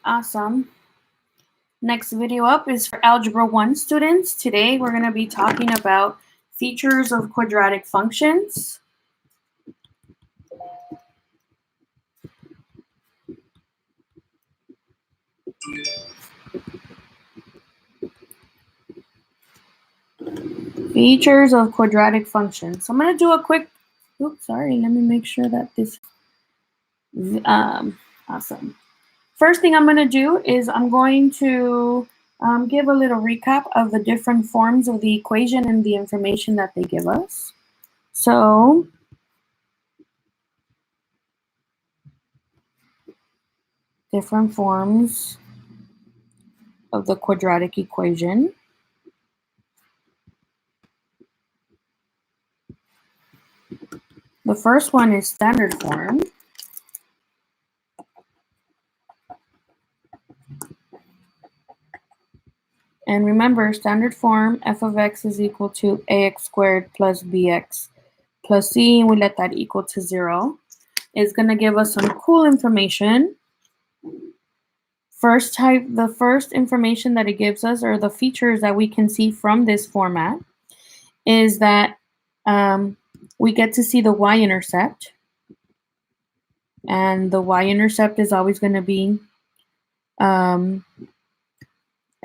Awesome. Next video up is for Algebra 1 students. Today we're going to be talking about features of quadratic functions. Features of quadratic functions. So I'm going to do a quick, let me make sure that this, awesome. First thing I'm going to do is I'm going to give a little recap of the different forms of the equation and the information that they give us. So different forms of the quadratic equation. The first one is standard form. And remember, standard form, f of x is equal to ax squared plus bx plus c, and we let that equal to 0. It's going to give us some cool information. The first information that it gives us, or the features that we can see from this format, is that we get to see the y-intercept. And the y-intercept is always going to be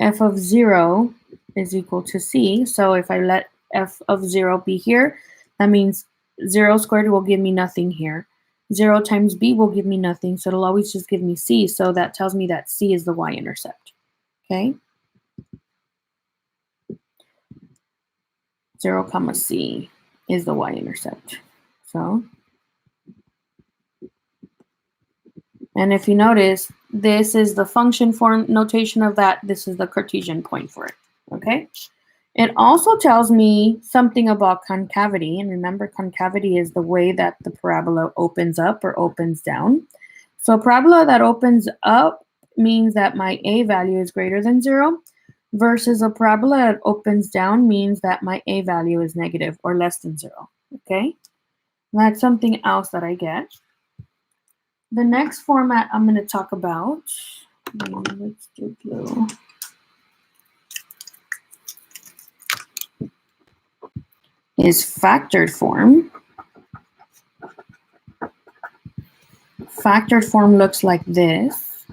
f of 0 is equal to c. So if I let f of 0 be here, that means 0 squared will give me nothing here. 0 times b will give me nothing, so it'll always just give me c. So that tells me that c is the y-intercept. Okay? 0 comma c is the y-intercept. So, and if you notice, this is the function form notation of that. This is the Cartesian point for it. Okay? It also tells me something about concavity. And remember, concavity is the way that the parabola opens up or opens down. So a parabola that opens up means that my a value is greater than 0, versus a parabola that opens down means that my a value is negative or less than 0. Okay? That's something else that I get. The next format I'm going to talk about, let's do blue. Is factored form. Factored form looks like this.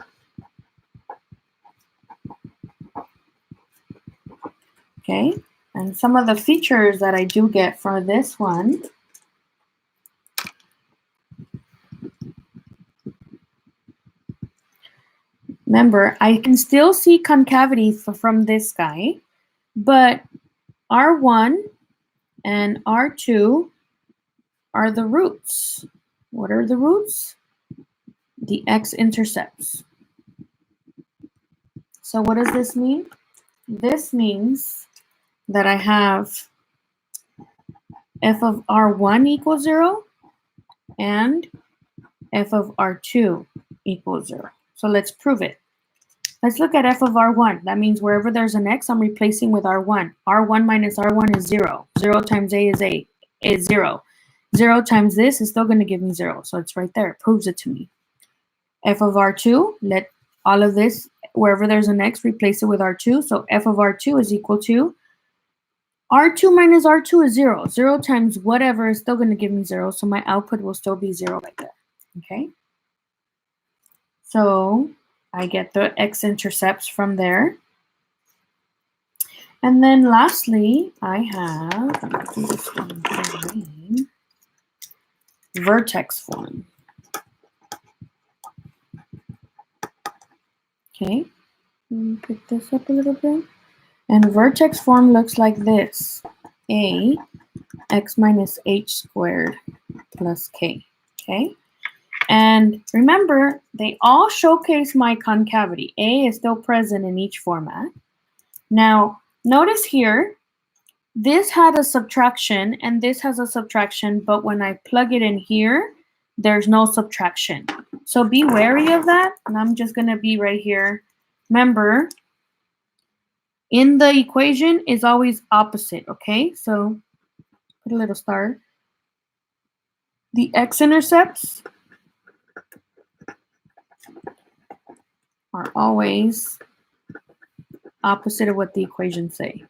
Okay, and some of the features that I do get for this one. Remember, I can still see concavity from this guy, but R1 and R2 are the roots. What are the roots? The x-intercepts. So what does this mean? This means that I have f of R1 equals 0 and f of R2 equals 0. So let's prove it. Let's look at f of R1. That means wherever there's an x, I'm replacing with R1. R1 minus R1 is 0. 0 times a is 0. 0 times this is still going to give me 0. So it's right there. It proves it to me. F of R2, let all of this, wherever there's an x, replace it with R2. So f of R2 is equal to R2 minus R2 is 0. 0 times whatever is still going to give me 0. So my output will still be 0 right there. Okay? So I get the x-intercepts from there. And then lastly, I have, let's do this one again, vertex form. Okay, let me pick this up a little bit. And vertex form looks like this. A x minus h squared plus k. Okay? And remember, they all showcase my concavity. A is still present in each format. Now, notice here, this had a subtraction and this has a subtraction, but when I plug it in here, there's no subtraction. So be wary of that. And I'm just going to be right here. Remember, in the equation is always opposite, okay? So put a little star. The x-intercepts are always opposite of what the equations say.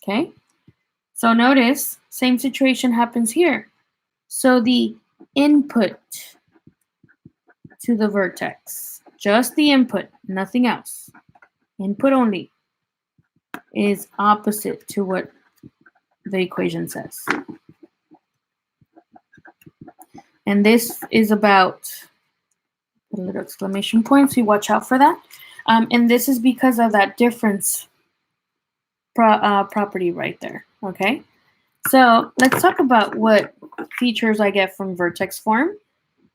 Okay, so notice, same situation happens here. So the input to the vertex, just the input, nothing else, input only, is opposite to what the equation says. And this is about, put a little exclamation point, so you watch out for that. And this is because of that difference property right there, okay? So let's talk about what features I get from vertex form.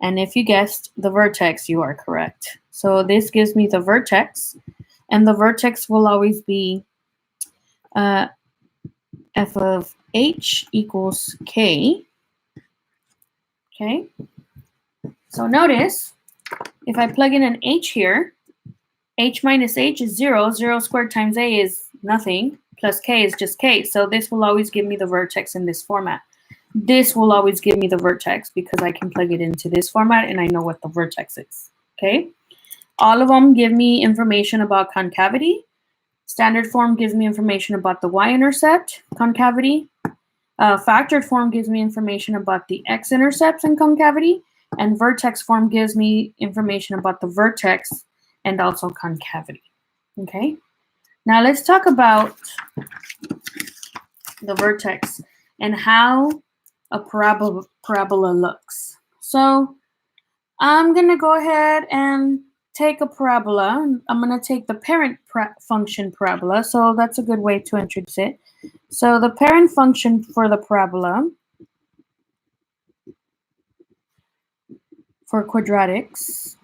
And if you guessed the vertex, you are correct. So this gives me the vertex, and the vertex will always be f of h equals k. Okay, so notice, if I plug in an h here, h minus h is 0. 0 squared times a is nothing, plus k is just k. So this will always give me the vertex in this format. This will always give me the vertex because I can plug it into this format and I know what the vertex is, okay? All of them give me information about concavity. Standard form gives me information about the y-intercept, concavity. Factored form gives me information about the x-intercepts and concavity. And vertex form gives me information about the vertex and also concavity, okay? Now let's talk about the vertex and how a parabola looks. So I'm going to go ahead and take a parabola. I'm going to take the parent function parabola, so that's a good way to introduce it. So the parent function for the parabola for quadratics,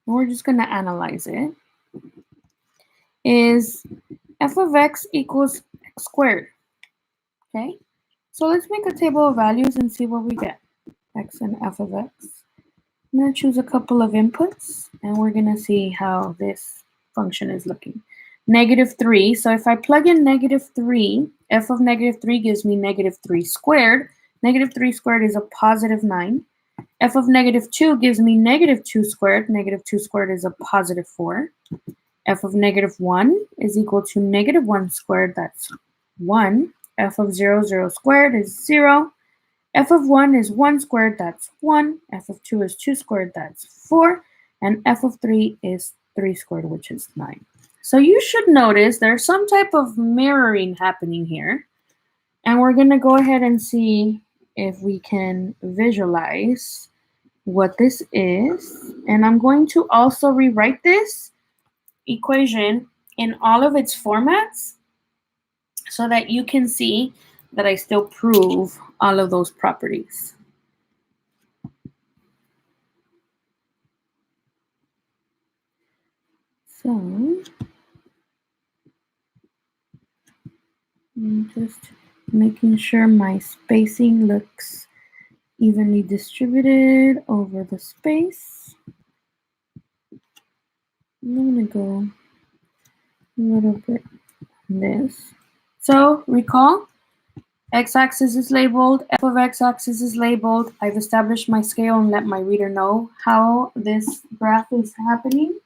we're just going to analyze it, is f of x equals x squared. Okay, so let's make a table of values and see what we get. X and f of x. I'm going to choose a couple of inputs, and we're going to see how this function is looking. -3, so if I plug in -3, f of -3 gives me -3 squared. -3 squared is a +9. F of -2 gives me -2 squared. -2 squared is a +4. F of -1 is equal to -1 squared, that's 1. F of 0 squared is 0. F of 1 is 1 squared, that's 1. F of 2 is 2 squared, that's 4. And f of 3 is 3 squared, which is 9. So you should notice there's some type of mirroring happening here. And we're going to go ahead and see if we can visualize what this is. And I'm going to also rewrite this equation in all of its formats so that you can see that I still prove all of those properties. So I'm just making sure my spacing looks evenly distributed over the space. I'm going to go a little bit on this. So recall, x-axis is labeled, f of x-axis is labeled. I've established my scale and let my reader know how this graph is happening.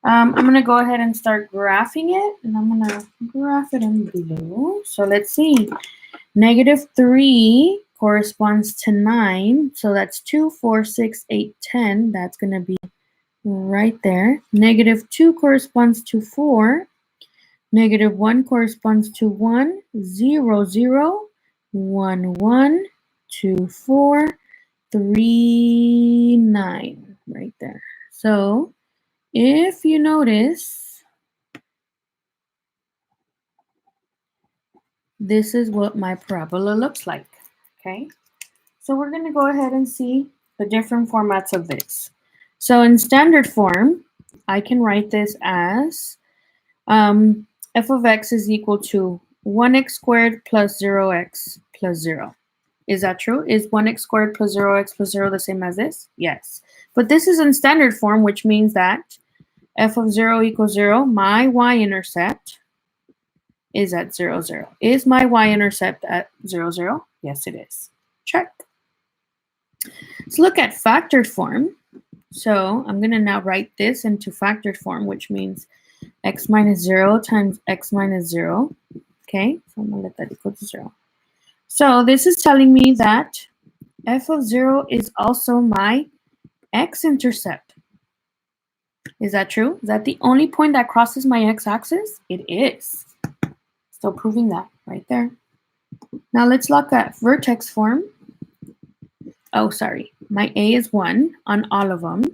I'm going to go ahead and start graphing it, and I'm going to graph it in blue. So let's see. -3 corresponds to 9, so that's 2, 4, 6, 8, 10. That's going to be right there. -2 corresponds to 4. -1 corresponds to 1, 0, 0, 1, 1, 2, 4, 3, 9, right there. So if you notice, this is what my parabola looks like, okay? So we're going to go ahead and see the different formats of this. So in standard form, I can write this as f of x is equal to 1x squared plus 0x plus 0. Is that true? Is 1x squared plus 0x plus 0 the same as this? Yes. But this is in standard form, which means that f of 0 equals 0. My y-intercept is at 0, 0. Is my y-intercept at 0, 0? Yes, it is. Check. Let's look at factored form. So I'm going to now write this into factored form, which means x minus 0 times x minus 0. Okay, so I'm going to let that equal to 0. So this is telling me that f of 0 is also my x-intercept. Is that true? Is that the only point that crosses my x-axis? It is. Still proving that right there. Now let's look at vertex form. Oh, sorry. My a is 1 on all of them.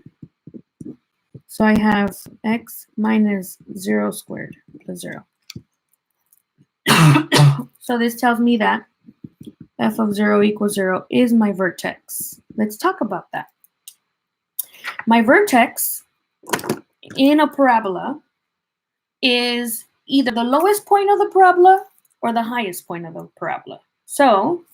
So I have x minus 0 squared plus 0. So this tells me that f of 0 equals 0 is my vertex. Let's talk about that. My vertex in a parabola is either the lowest point of the parabola or the highest point of the parabola. So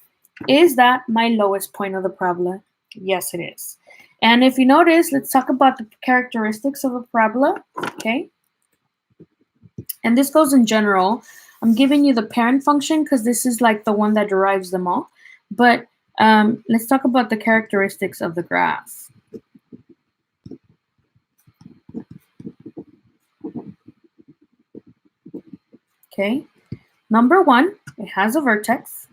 is that my lowest point of the parabola? Yes, it is. And if you notice, let's talk about the characteristics of a parabola, okay? And this goes in general. I'm giving you the parent function because this is like the one that derives them all. But let's talk about the characteristics of the graph. Okay, number one, it has a vertex.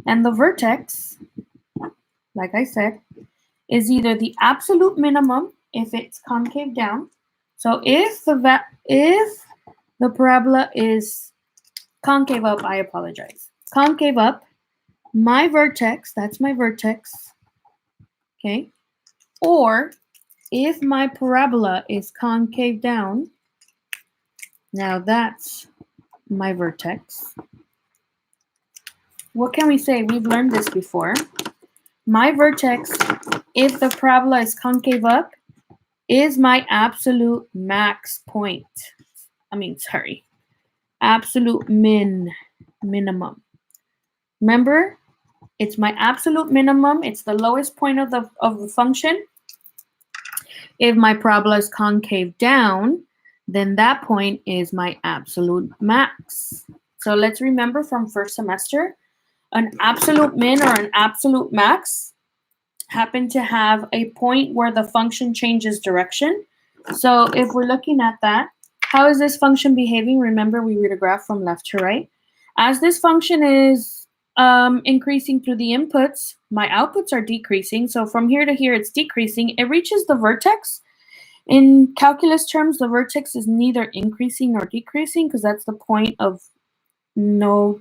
And the vertex, like I said, is either the absolute minimum if it's concave down. So if the parabola is concave up, I apologize. Concave up, my vertex, that's my vertex, okay? Or if my parabola is concave down, now that's my vertex. What can we say? We've learned this before. My vertex, if the parabola is concave up, is my absolute max point. Absolute minimum. Remember, it's my absolute minimum. It's the lowest point of the function. If my parabola is concave down, then that point is my absolute max. So let's remember from first semester, an absolute min or an absolute max happen to have a point where the function changes direction. So if we're looking at that, how is this function behaving? Remember, we read a graph from left to right. As this function is increasing through the inputs, my outputs are decreasing. So from here to here, it's decreasing. It reaches the vertex. In calculus terms, the vertex is neither increasing nor decreasing because that's the point of no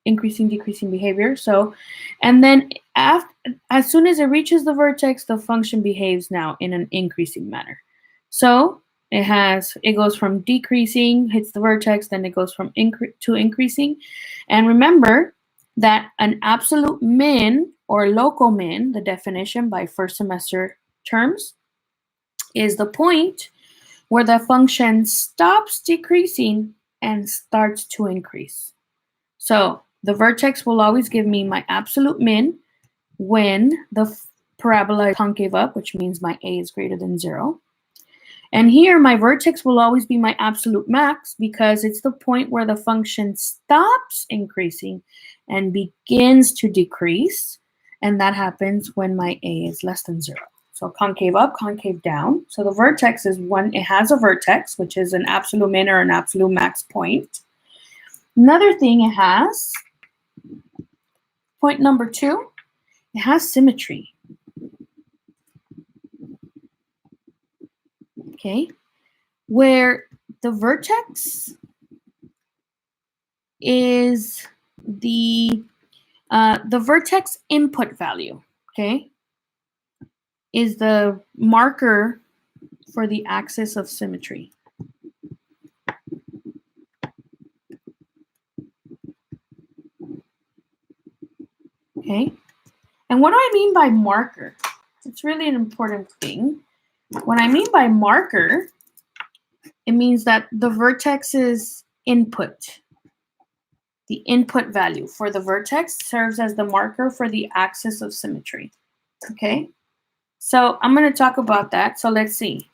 increasing, decreasing behavior. So, and then as soon as it reaches the vertex, the function behaves now in an increasing manner. So it goes from decreasing, hits the vertex, then it goes from to increasing. And remember that an absolute min or local min, the definition by first semester terms, is the point where the function stops decreasing and starts to increase. So the vertex will always give me my absolute min when the parabola is concave up, which means my a is greater than 0. And here my vertex will always be my absolute max because it's the point where the function stops increasing and begins to decrease. And that happens when my a is less than 0. So concave up, concave down. So the vertex is one, it has a vertex, which is an absolute min or an absolute max point. Another thing it has, point number 2, it has symmetry. Okay, where the vertex is the vertex input value, okay, is the marker for the axis of symmetry. Okay, and what do I mean by marker? It's really an important thing. When I mean by marker, it means that the vertex's input, the input value for the vertex serves as the marker for the axis of symmetry. Okay, so I'm going to talk about that. So let's see.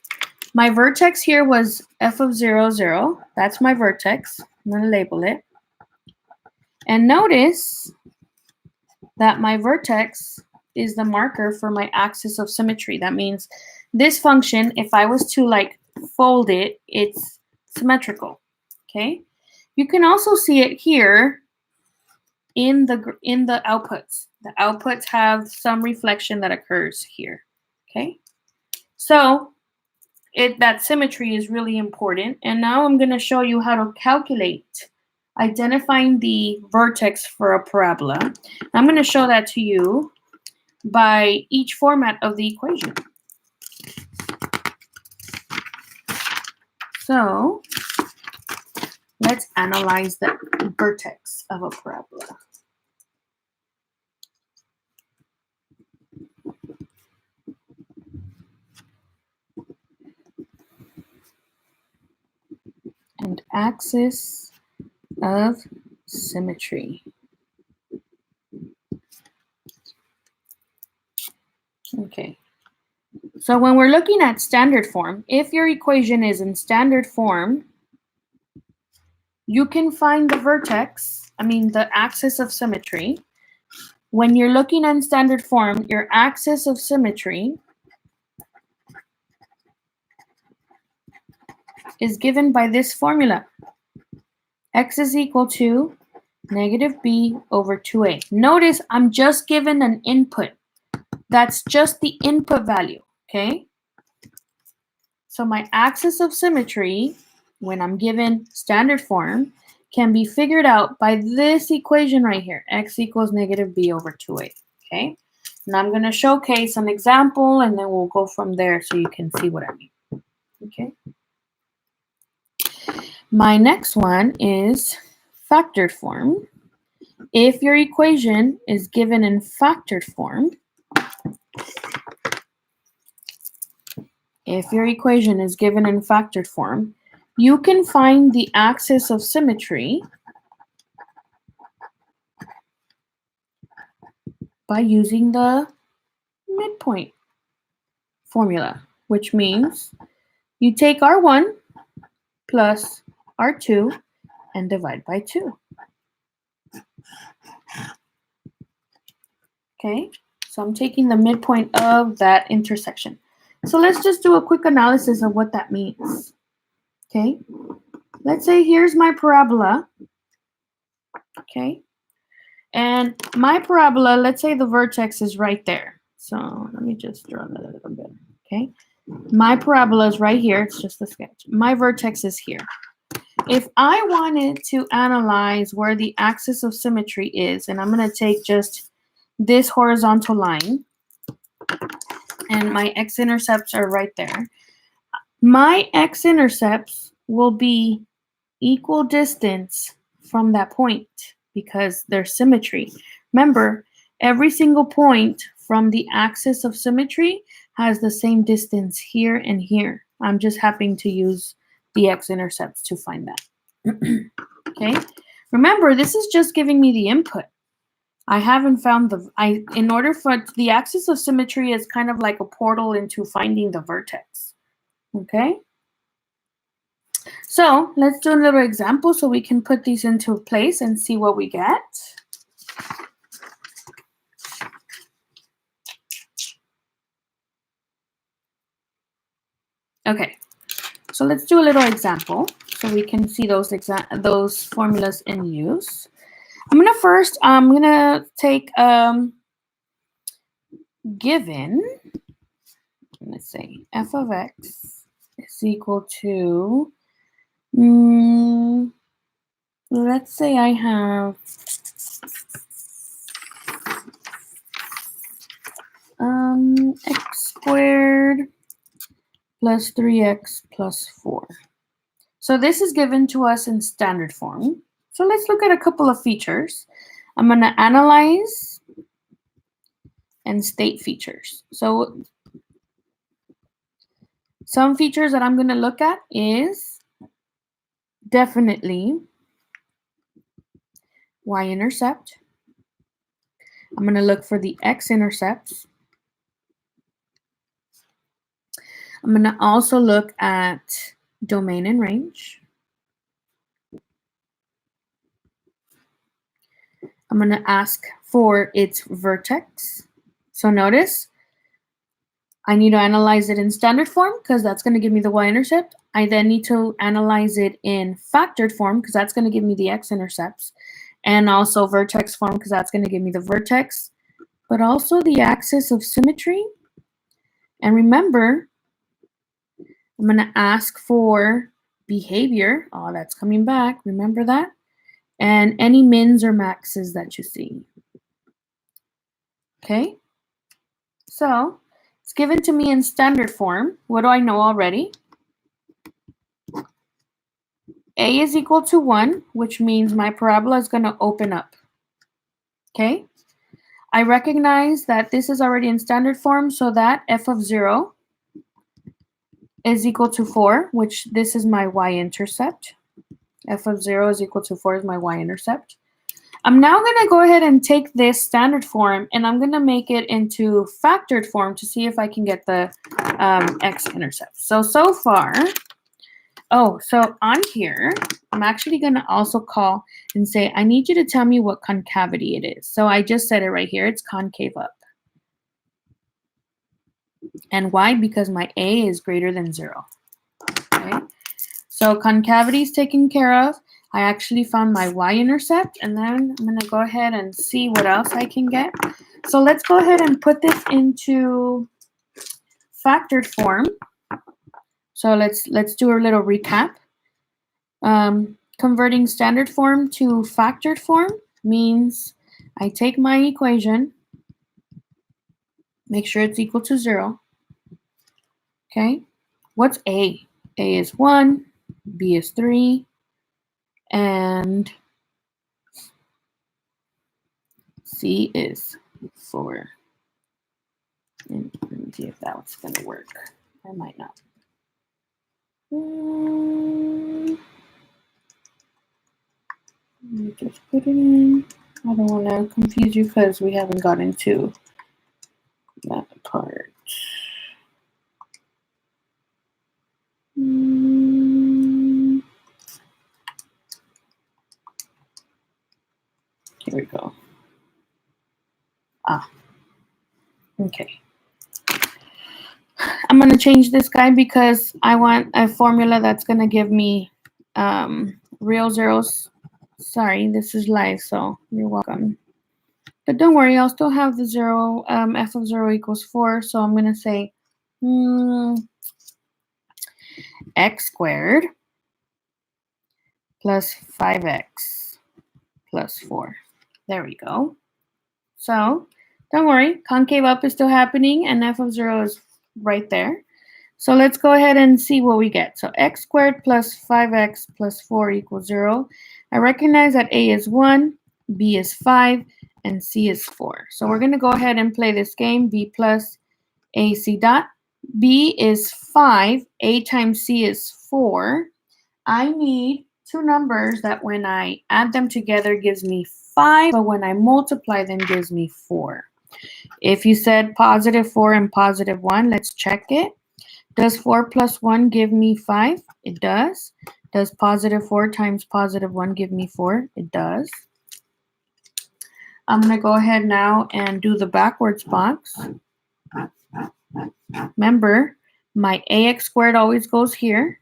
My vertex here was f of 0, 0. That's my vertex. I'm going to label it. And notice that my vertex is the marker for my axis of symmetry. That means this function, if I was to like fold it, it's symmetrical, okay? You can also see it here in the outputs. The outputs have some reflection that occurs here, okay? So that symmetry is really important. And now I'm going to show you how to calculate identifying the vertex for a parabola. I'm going to show that to you by each format of the equation. So let's analyze the vertex of a parabola. And axis of symmetry. Okay. So when we're looking at standard form, if your equation is in standard form, you can find the vertex, the axis of symmetry. When you're looking at standard form, your axis of symmetry is given by this formula. X is equal to negative b over 2a. Notice I'm just given an input. That's just the input value, okay? So my axis of symmetry, when I'm given standard form, can be figured out by this equation right here. X equals negative b over 2a, okay? And I'm going to showcase an example, and then we'll go from there so you can see what I mean, okay? My next one is factored form. If your equation is given in factored form, you can find the axis of symmetry by using the midpoint formula, which means you take R1 plus R2 and divide by 2. Okay, so I'm taking the midpoint of that intersection. So let's just do a quick analysis of what that means. Okay, let's say here's my parabola. Okay, and my parabola, let's say the vertex is right there. So let me just draw that a little bit. Okay, my parabola is right here. It's just a sketch. My vertex is here. If I wanted to analyze where the axis of symmetry is, and I'm going to take just this horizontal line, and my x-intercepts are right there. My x-intercepts will be equal distance from that point because they're symmetry. Remember, every single point from the axis of symmetry has the same distance here and here. I'm just happening to use the x-intercepts to find that. Okay, remember, this is just giving me the input. I haven't found in order for the axis of symmetry is kind of like a portal into finding the vertex. Okay, so let's do a little example so we can put these into place and see what we get. Okay, so let's do a little example so we can see those formulas in use. I'm gonna take given, let's say f of x is equal to, let's say I have x squared plus 3x plus 4. So this is given to us in standard form. So let's look at a couple of features. I'm going to analyze and state features. So some features that I'm going to look at is definitely y-intercept. I'm going to look for the x-intercepts. I'm going to also look at domain and range. I'm going to ask for its vertex. So notice, I need to analyze it in standard form because that's going to give me the y-intercept. I then need to analyze it in factored form because that's going to give me the x-intercepts. And also vertex form because that's going to give me the vertex, but also the axis of symmetry. And remember, I'm going to ask for behavior. Oh, that's coming back. Remember that? And any mins or maxes that you see. Okay? So it's given to me in standard form. What do I know already? A is equal to 1, which means my parabola is going to open up. Okay? I recognize that this is already in standard form, so that f of 0 is equal to 4, which this is my y-intercept. F of 0 is equal to 4 is my y-intercept. I'm now going to go ahead and take this standard form and I'm going to make it into factored form to see if I can get the x-intercept. So far, so on here, I'm actually going to also call and say, I need you to tell me what concavity it is. So I just said it right here. It's concave up. And why? Because my A is greater than 0. Okay. So concavity is taken care of. I actually found my y-intercept, and then I'm going to go ahead and see what else I can get. So let's go ahead and put this into factored form. So let's do a little recap. Converting standard form to factored form means I take my equation, make sure it's equal to 0. Okay. What's A? A is 1, B is 3, and C is 4. And let me see if that's going to work. I might not. Let me just put it in. I don't want to confuse you because we haven't gotten to that part. Here we go. Okay. I'm going to change this guy because I want a formula that's going to give me real zeros. Sorry, this is live, so you're welcome. But don't worry, I'll still have the 0, f of 0 equals 4. So I'm going to say x squared plus 5x plus 4. There we go. So don't worry, concave up is still happening, and f of 0 is right there. So let's go ahead and see what we get. So x squared plus 5x plus 4 equals 0. I recognize that a is 1, b is 5, and c is 4. So we're going to go ahead and play this game, b plus ac dot. b is 5, a times c is 4. I need two numbers that when I add them together gives me 5, but when I multiply them gives me 4. If you said positive 4 and positive 1, let's check it. Does 4 plus 1 give me 5? It does. Does positive 4 times positive 1 give me 4? It does. I'm going to go ahead now and do the backwards box. Remember, my ax squared always goes here.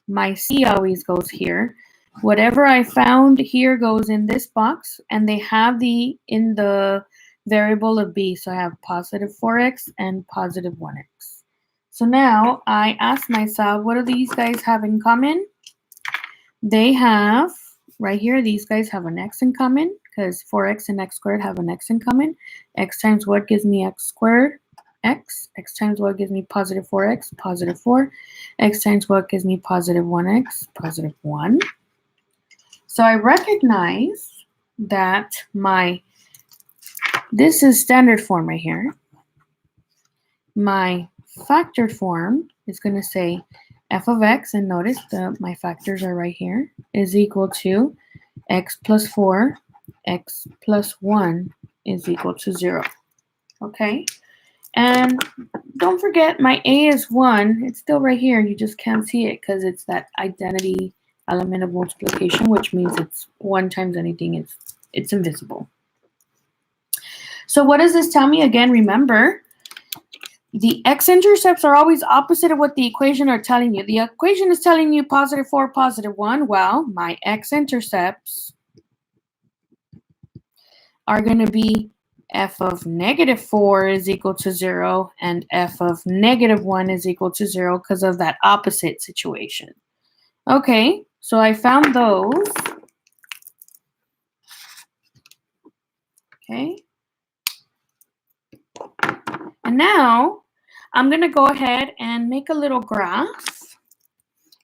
My c always goes here. Whatever I found here goes in this box, and they have in the variable of b. So I have positive 4x and positive 1x. So now I ask myself, what do these guys have in common? They have, right here, these guys have an x in common because 4x and x squared have an x in common. X times what gives me x squared? X. X times what gives me positive 4x? Positive 4. X times what gives me positive 1x? Positive 1. So I recognize that this is standard form right here. My factored form is going to say f of x, and notice my factors are right here, is equal to x plus 4, x plus 1 is equal to 0. Okay? And don't forget, my a is 1. It's still right here. You just can't see it because it's that identity element of multiplication, which means it's 1 times anything. It's invisible. So what does this tell me again? Remember, the x-intercepts are always opposite of what the equation are telling you. The equation is telling you +4, +1. Well, my x-intercepts are going to be f of -4 is equal to 0 and f of -1 is equal to 0 because of that opposite situation. Okay, so I found those. Okay. And now I'm going to go ahead and make a little graph.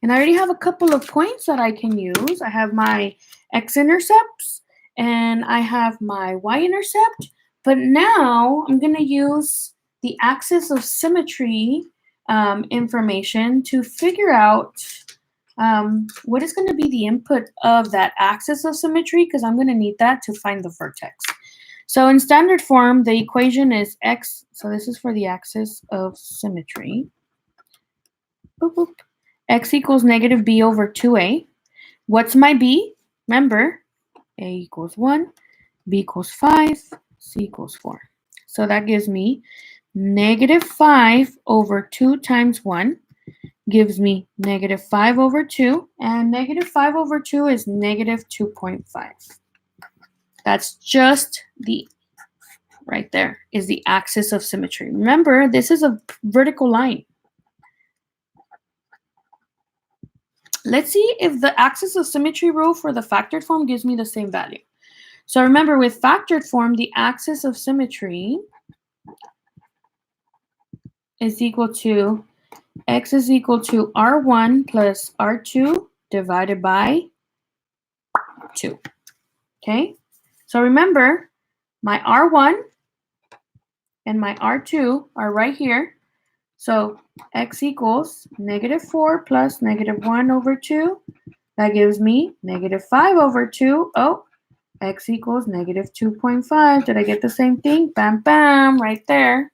And I already have a couple of points that I can use. I have my x-intercepts and I have my y-intercept. But now I'm going to use the axis of symmetry information to figure out what is going to be the input of that axis of symmetry, because I'm going to need that to find the vertex. So in standard form, the equation is x. So this is for the axis of symmetry. Boop, boop. X equals -b over 2a. What's my b? Remember, a equals 1, b equals 5, c equals 4. So that gives me -5 over 2 times 1 gives me -5 over 2. And -5 over 2 is -2.5. That's just the, right there, is the axis of symmetry. Remember, this is a vertical line. Let's see if the axis of symmetry rule for the factored form gives me the same value. So remember, with factored form, the axis of symmetry is equal to x is equal to r1 plus r2 divided by 2. Okay? So remember, my r1 and my r2 are right here. So x equals -4 plus -1 over 2. That gives me -5 over 2. Oh, x equals -2.5. Did I get the same thing? Bam, bam, right there.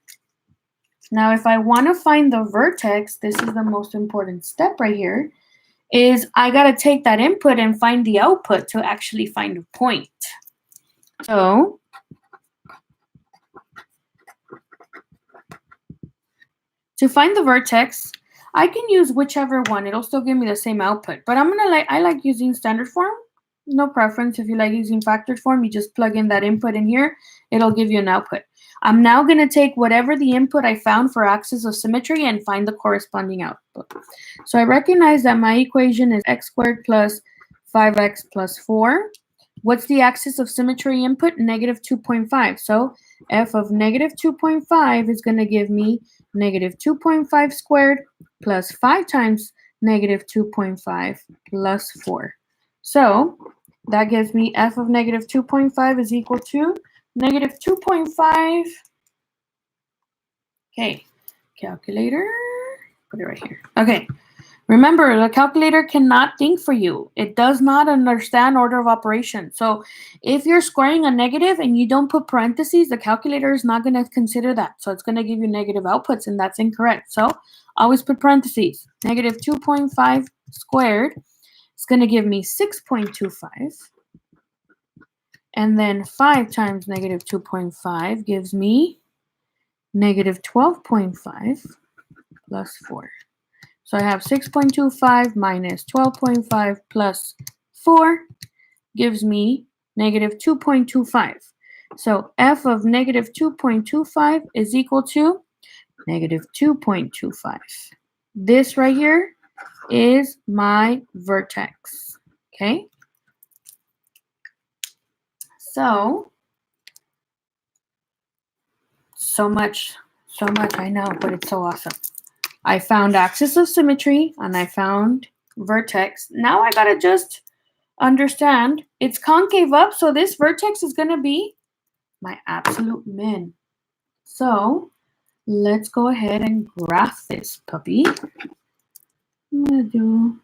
Now, if I want to find the vertex, this is the most important step right here, is I got to take that input and find the output to actually find a point. So to find the vertex, I can use whichever one. It'll still give me the same output. But I like using standard form. No preference. If you like using factored form, you just plug in that input in here. It'll give you an output. I'm now going to take whatever the input I found for axis of symmetry and find the corresponding output. So I recognize that my equation is x squared plus 5x plus 4. What's the axis of symmetry input? -2.5. So f of -2.5 is going to give me -2.5 squared plus 5 times -2.5 plus 4. So that gives me f of -2.5 is equal to -2.5. Okay, calculator, put it right here. Okay, remember, the calculator cannot think for you. It does not understand order of operation. So if you're squaring a negative and you don't put parentheses, the calculator is not going to consider that. So it's going to give you negative outputs, and that's incorrect. So always put parentheses. -2.5 squared is going to give me 6.25. And then 5 times -2.5 gives me -12.5 plus 4. So I have 6.25 minus 12.5 plus 4 gives me -2.25. So f of -2.25 is equal to -2.25. This right here is my vertex. Okay? So much, I know, but it's so awesome. I found axis of symmetry and I found vertex. Now I gotta just understand it's concave up, so this vertex is gonna be my absolute min. So let's go ahead and graph this puppy. I'm gonna do,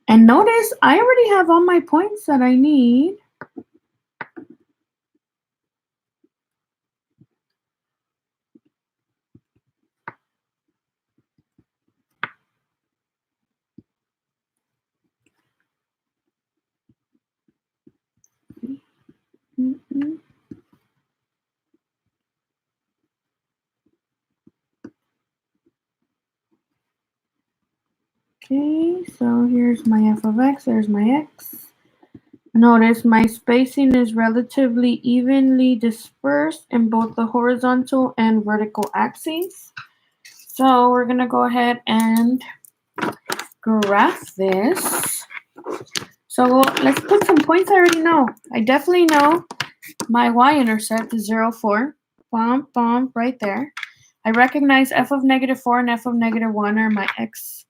and notice I already have all my points that I need. Okay, so here's my f of x, there's my x. Notice my spacing is relatively evenly dispersed in both the horizontal and vertical axes. So we're going to go ahead and graph this. So let's put some points I already know. I definitely know my y-intercept is 0, 4. Bump, bump, right there. I recognize f of -4 and f of -1 are my x.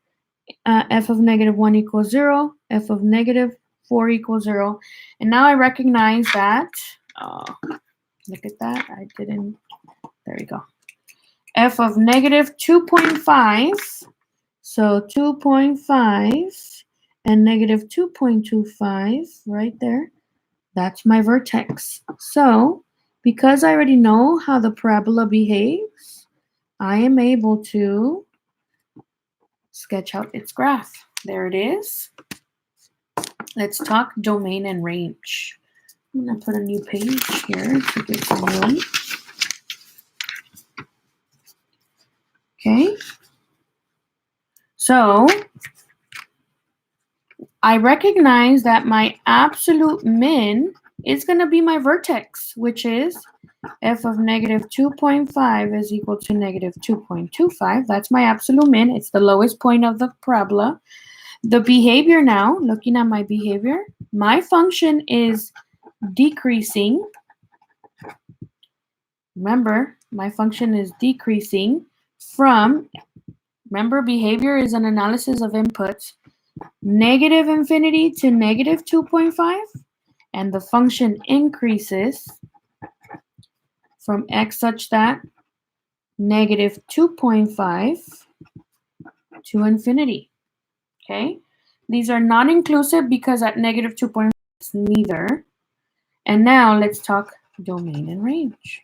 F of -1 equals 0. F of -4 equals 0. And now I recognize that, look at that, I didn't, there we go. F of -2.5, so 2.5 and -2.25 right there. That's my vertex. So because I already know how the parabola behaves, I am able to sketch out its graph. There it is. Let's talk domain and range. I'm going to put a new page here to get some room. Okay. So I recognize that my absolute min is going to be my vertex, which is f of -2.5 is equal to -2.25. That's my absolute min. It's the lowest point of the parabola. The behavior now, looking at my behavior, my function is decreasing. Remember, my function is decreasing from, remember, behavior is an analysis of inputs, -infinity to -2.5, and the function increases from x such that -2.5 to infinity. Okay, these are non-inclusive because at -2.5 it's neither. And now let's talk domain and range.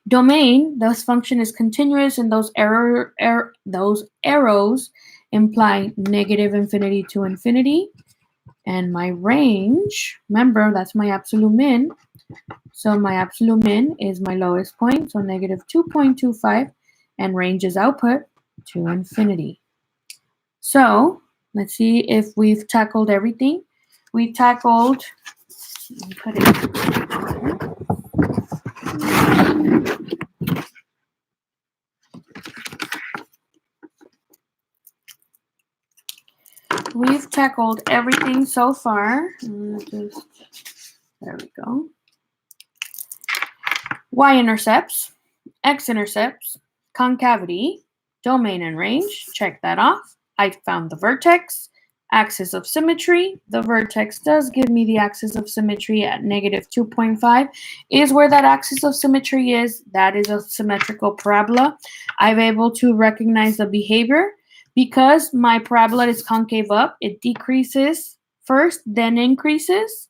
Domain, this function is continuous, and those arrows imply -infinity to infinity. And my range, remember, that's my absolute min. So my absolute min is my lowest point, so -2.25, and range is output to infinity. So let's see if we've tackled everything. We tackled, put it here. We've tackled everything so far. There we go. Y-intercepts, x-intercepts, concavity, domain and range. Check that off. I found the vertex, axis of symmetry. The vertex does give me the axis of symmetry at -2.5. Is where that axis of symmetry is. That is a symmetrical parabola. I'm able to recognize the behavior. Because my parabola is concave up, it decreases first, then increases.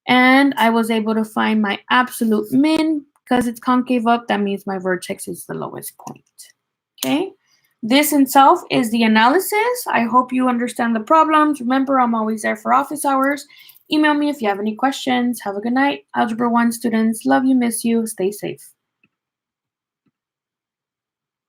And I was able to find my absolute min. Because it's concave up, that means my vertex is the lowest point. Okay? This itself is the analysis. I hope you understand the problems. Remember, I'm always there for office hours. Email me if you have any questions. Have a good night. Algebra 1 students, love you, miss you. Stay safe.